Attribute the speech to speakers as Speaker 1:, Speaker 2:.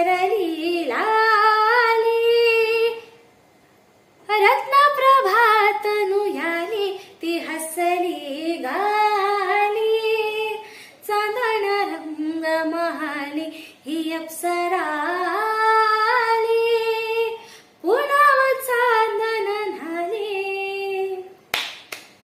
Speaker 1: तरली लाली रत्नप्रभात नुयाली ती हसली गाली चांदण रंग महाली ही अप्सरा